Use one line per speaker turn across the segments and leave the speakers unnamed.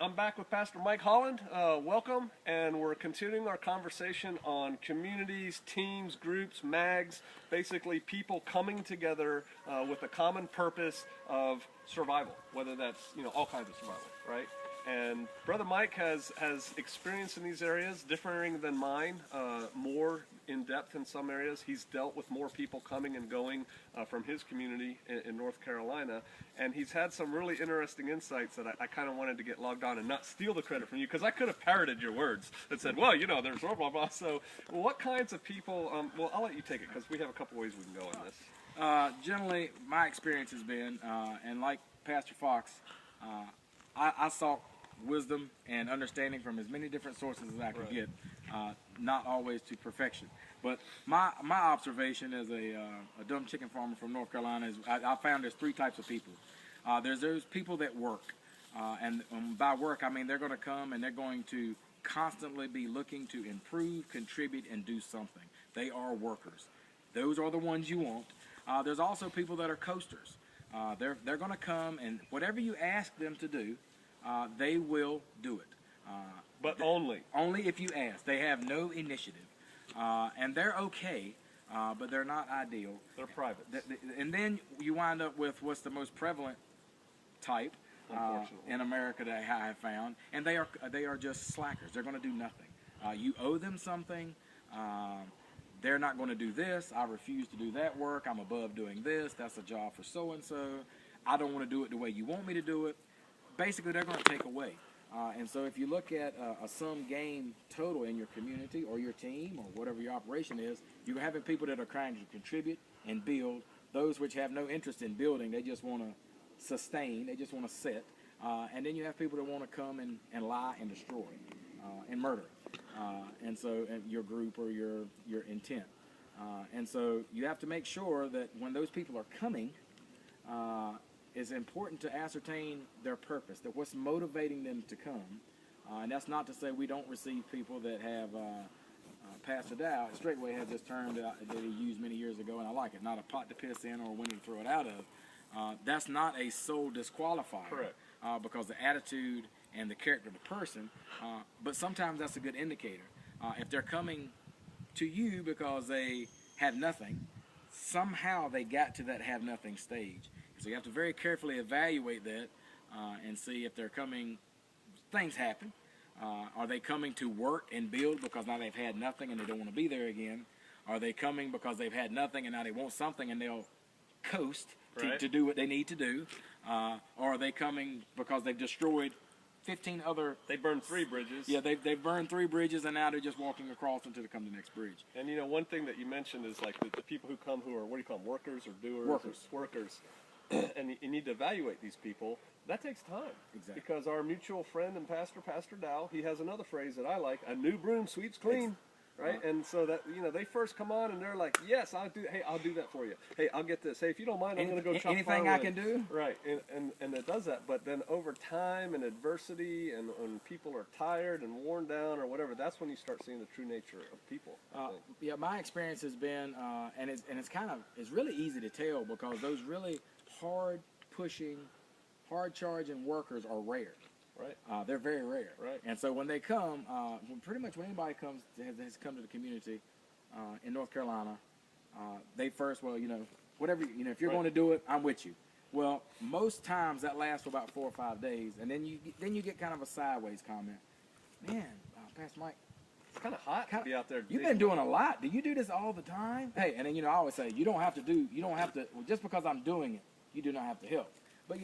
I'm back with Pastor Mike Holland. Welcome, and we're continuing our conversation on communities, teams, groups, mags, basically people coming together with a common purpose of survival, whether that's, all kinds of survival, right? And Brother Mike has experience in these areas, differing than mine, more in depth in some areas. He's dealt with more people coming and going from his community in North Carolina, and he's had some really interesting insights that I kind of wanted to get logged on and not steal the credit from you, because I could have parroted your words that said, well, there's blah, blah, blah. So what kinds of people, well, I'll let you take it, because we have a couple ways we can go in this.
Generally, my experience has been, and like Pastor Fox, I sought wisdom and understanding from as many different sources as I could get, not always to perfection. But my observation as a dumb chicken farmer from North Carolina is I found there's three types of people. There's those people that work, and by work I mean they're going to come and they're going to constantly be looking to improve, contribute, and do something. They are workers. Those are the ones you want. There's also people that are coasters. They're going to come, and whatever you ask them to do, they will do it.
But only
if you ask. They have no initiative. And they're okay, but they're not ideal.
They're private.
And then you wind up with what's the most prevalent type in America that I have found, and they are just slackers. They're going to do nothing. You owe them something. They're not going to do this. I refuse to do that work. I'm above doing this. That's a job for so-and-so. I don't want to do it the way you want me to do it. Basically, they're going to take away. And so if you look at a sum game total in your community or your team or whatever your operation is, you're having people that are trying to contribute and build. Those which have no interest in building, they just want to sustain. They just want to sit. And then you have people that want to come and lie and destroy and murder. And so your group or your intent. And so you have to make sure that when those people are coming, it's important to ascertain their purpose, that what's motivating them to come. And that's not to say we don't receive people that have, Pastor Dow, straightway has this term that he used many years ago, and I like it, not a pot to piss in or a window to throw it out of. That's not a sole disqualifier.
Correct.
Because the attitude and the character of the person, but sometimes that's a good indicator. If they're coming to you because they had nothing, somehow they got to that have nothing stage. So you have to very carefully evaluate that and see if they're coming, things happen. Are they coming to work and build because now they've had nothing and they don't want to be there again? Are they coming because they've had nothing and now they want something and they'll coast to do what they need to do? Or are they coming because they've destroyed 15 other...
They burned 3 bridges.
Yeah, they've burned 3 bridges, and now they're just walking across until they come to the next bridge.
And, one thing that you mentioned is like the people who come who are, what do you call them, workers or doers? Workers. And you need to evaluate these people. That takes time.
Exactly. Because
our mutual friend and Pastor Dow, he has another phrase that I like, a new broom sweeps clean. Right, and so that they first come on and they're like, yes, I'll do that for you. Hey, I'll get this. Hey, if you don't mind, I'm going to go chop
anything I can do.
Right, and it does that. But then over time and adversity, and when people are tired and worn down or whatever, that's when you start seeing the true nature of people.
Yeah, my experience has been, and it's really easy to tell because those really hard pushing, hard charging workers are rare.
Right.
They're very rare.
Right.
And so when they come, pretty much when anybody has come to the community in North Carolina, they first, whatever, if you're going to do it, I'm with you. Well, most times that lasts for about 4 or 5 days, and then you get kind of a sideways comment. Man, Pastor Mike,
it's kind of hot to be out there.
You've been doing a lot. Do you do this all the time? Hey, and then I always say you don't have to. Just because I'm doing it, you do not have to help. But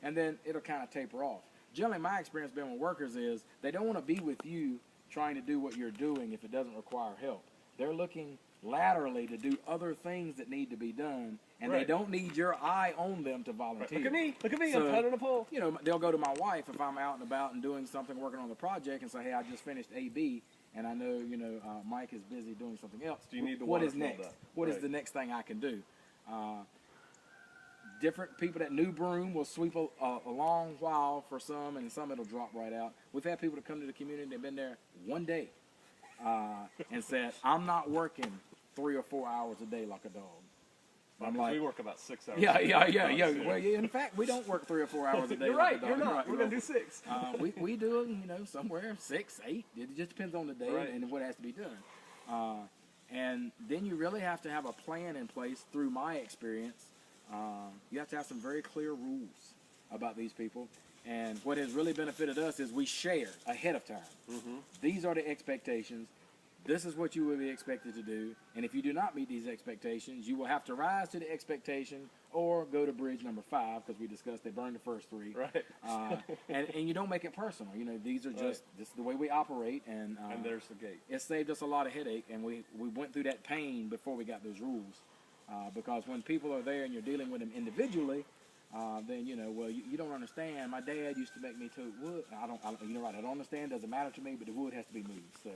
and then it'll kind of taper off. Generally, my experience being with workers is they don't want to be with you trying to do what you're doing if it doesn't require help. They're looking laterally to do other things that need to be done, and they don't need your eye on them to volunteer.
Look at me,
so,
I'm pounding a pole.
They'll go to my wife if I'm out and about and doing something, working on the project, and say, hey, I just finished AB, and I know, Mike is busy doing something else.
Do you need the
what is next? What is the next thing I can do? Different people, that new broom will sweep a long while for some, and some it'll drop right out. We've had people that come to the community, they've been there one day and said, I'm not working 3 or 4 hours a day like a dog. I'm like,
we work about 6 hours.
Yeah. Well, in fact, we don't work 3 or 4 hours a day.
You're right. You're not. We're gonna do 6.
We do them, somewhere 6, 8. It just depends on the day and what has to be done. And then you really have to have a plan in place. Through my experience, you have to have some very clear rules about these people. And what has really benefited us is we share ahead of time. Mm-hmm. These are the expectations. This is what you will be expected to do. And if you do not meet these expectations, you will have to rise to the expectation or go to bridge number 5, because we discussed they burned the first 3.
Right.
And you don't make it personal. These are just, this is the way we operate. And
there's the gate.
It saved us a lot of headache. And we went through that pain before we got those rules. Because when people are there and you're dealing with them individually, then you don't understand. My dad used to make me tote wood. I don't understand. Doesn't matter to me. But the wood has to be moved. So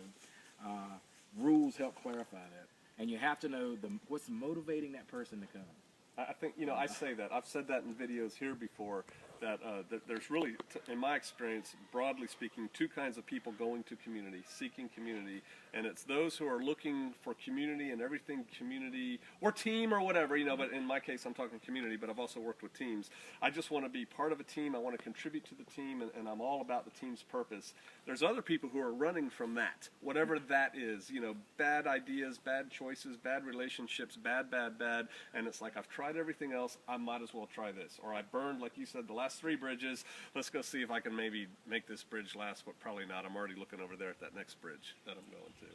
rules help clarify that, and you have to know what's motivating that person to come.
I think I say that. I've said that in videos here before. That there's really, in my experience, broadly speaking, 2 kinds of people going to community, seeking community, and it's those who are looking for community and everything community or team or whatever, but in my case I'm talking community, but I've also worked with teams. I just want to be part of a team. I want to contribute to the team, and I'm all about the team's purpose. There's other people who are running from that, whatever that is, bad ideas, bad choices, bad relationships, bad, and it's like, I've tried everything else, I might as well try this. Or I burned, like you said, the last 3 bridges, let's go see if I can maybe make this bridge last, but probably not. I'm already looking over there at that next bridge that I'm going to.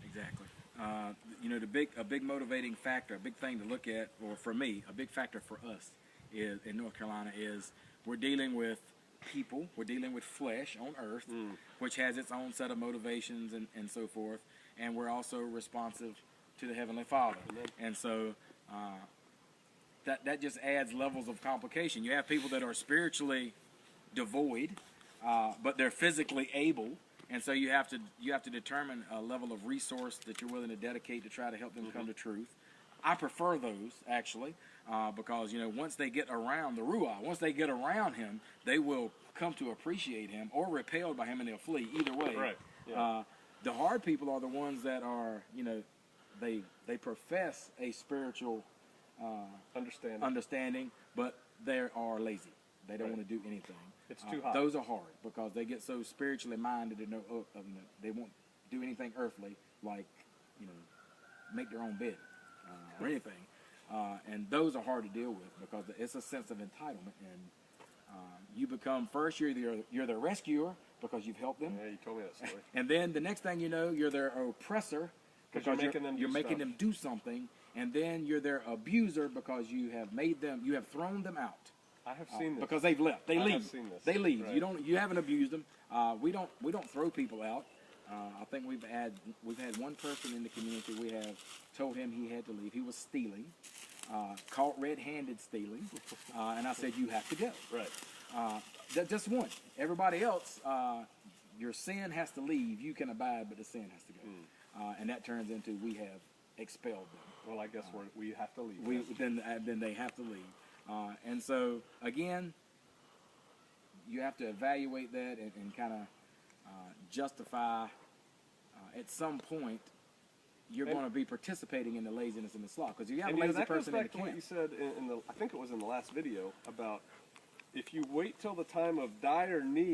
Exactly. A big motivating factor, a big thing to look at, or for me, a big factor for us is in North Carolina is we're dealing with people, we're dealing with flesh on earth, which has its own set of motivations and so forth, and we're also responsive to the Heavenly Father. Amen. And so that just adds levels of complication. You have people that are spiritually devoid, but they're physically able, and so you have to determine a level of resource that you're willing to dedicate to try to help them come to truth. I prefer those, actually, because once they get around the Ruah, once they get around him, they will come to appreciate him or repelled by him, and they'll flee. Either way.
Right. Yeah.
The hard people are the ones that are, they profess a spiritual understanding, but they are lazy. They don't want to do anything.
It's too hot.
Those are hard because they get so spiritually minded and they won't do anything earthly, like make their own bed or anything. And those are hard to deal with because it's a sense of entitlement. And you become first you're the rescuer because you've helped them.
Yeah, you told me that story.
And then the next thing you know, you're their oppressor because you're making them do something. And then you're their abuser because you have thrown them out.
I have seen this
because they've left. They leave.
Have seen this.
They leave.
Right.
You haven't abused them. We don't throw people out. I think we've had one person in the community. We have told him he had to leave. He was stealing, caught red-handed stealing, and I said you have to go.
Right.
Just one. Everybody else, your sin has to leave. You can abide, but the sin has to go. And that turns into we have expelled them.
Well, I guess we have to leave.
Then they have to leave. And so, again, you have to evaluate that and kind of justify at some point you're going to be participating in the laziness and the sloth. Because you have a lazy person in the camp. That goes back to
what you said I think it was in the last video about if you wait till the time of dire need